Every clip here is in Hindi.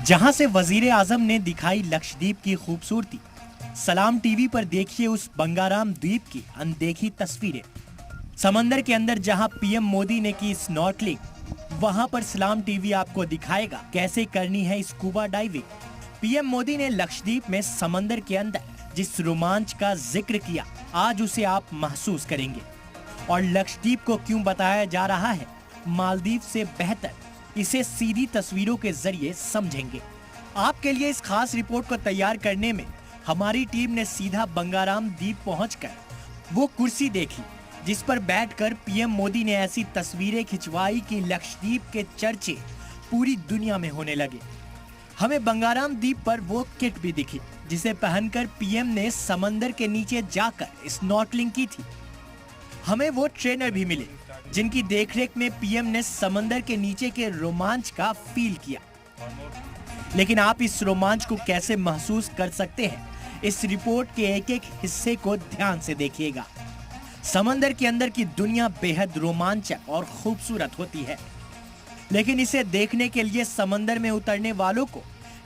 जहां से वजीर आजम ने दिखाई लक्षद्वीप की खूबसूरती, सलाम टीवी पर देखिए उस बंगाराम द्वीप की अनदेखी तस्वीरें। समंदर के अंदर जहां पीएम मोदी ने की स्नॉर्कलिंग, वहां पर सलाम टीवी आपको दिखाएगा कैसे करनी है स्कूबा डाइविंग। पीएम मोदी ने लक्षद्वीप में समंदर के अंदर जिस रोमांच का जिक्र किया, आज उसे आप महसूस करेंगे। और लक्षद्वीप को क्यों बताया जा रहा है मालदीव से बेहतर, इसे सीधी तस्वीरों के जरिए समझेंगे। आपके लिए इस खास रिपोर्ट को तैयार करने में हमारी टीम ने सीधा बंगाराम द्वीप पहुंचकर वो कुर्सी देखी जिस पर बैठकर पीएम मोदी ने ऐसी तस्वीरें खिंचवाई कि लक्षद्वीप के चर्चे पूरी दुनिया में होने लगे। हमें बंगाराम द्वीप पर वो किट भी दिखी जिसे पहनकर पीएम ने समंदर के नीचे जाकर स्नॉर्कलिंग की थी। हमें वो ट्रेनर भी मिले जिनकी देखरेख में पीएम ने समंदर के नीचे के रोमांच का फील किया। लेकिन आप इस रोमांच को कैसे महसूस कर सकते हैं, इस रिपोर्ट के एक एक हिस्से को ध्यान से देखिएगा। समंदर के अंदर की दुनिया बेहद रोमांचक और खूबसूरत होती है, लेकिन इसे देखने के लिए समंदर में उतरने वालों को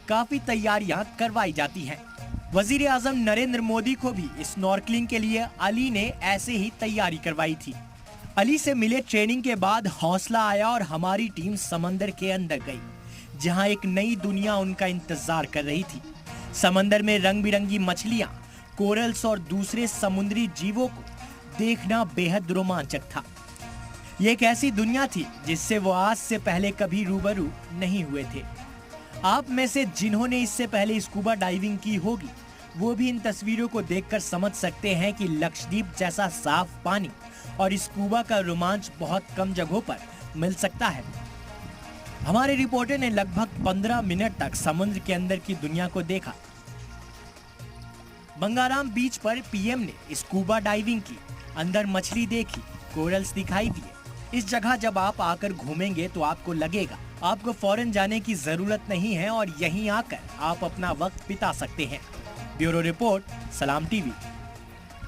काफी तैयारियां करवाई जाती हैं। वजीर आजम नरेंद्र मोदी को भी स्नॉर्कलिंग के लिए अली ने ऐसे ही तैयारी करवाई थी। अली से मिले ट्रेनिंग के बाद हौसला आया और हमारी टीम समंदर के अंदर गई, जहां एक नई दुनिया उनका इंतजार कर रही थी। समंदर में रंग बिरंगी मछलियां, कोरल्स और दूसरे समुद्री जीवों को देखना बेहद रोमांचक था। ये एक ऐसी दुनिया थी जिससे वो आज से पहले कभी रूबरू नहीं हुए थे। आप में से जिन्होंने इससे पहले स्कूबा डाइविंग की होगी, वो भी इन तस्वीरों को देखकर समझ सकते हैं कि लक्षद्वीप जैसा साफ पानी और स्कूबा का रोमांच बहुत कम जगहों पर मिल सकता है। हमारे रिपोर्टर ने लगभग 15 मिनट तक समुद्र के अंदर की दुनिया को देखा। बंगाराम बीच पर पीएम ने स्कूबा डाइविंग की, अंदर मछली देखी, कोरल्स दिखाई दिए। इस जगह जब आप आकर घूमेंगे तो आपको लगेगा आपको फौरन जाने की जरूरत नहीं है और यहीं आकर आप अपना वक्त बिता सकते हैं। ब्यूरो रिपोर्ट, सलाम टीवी।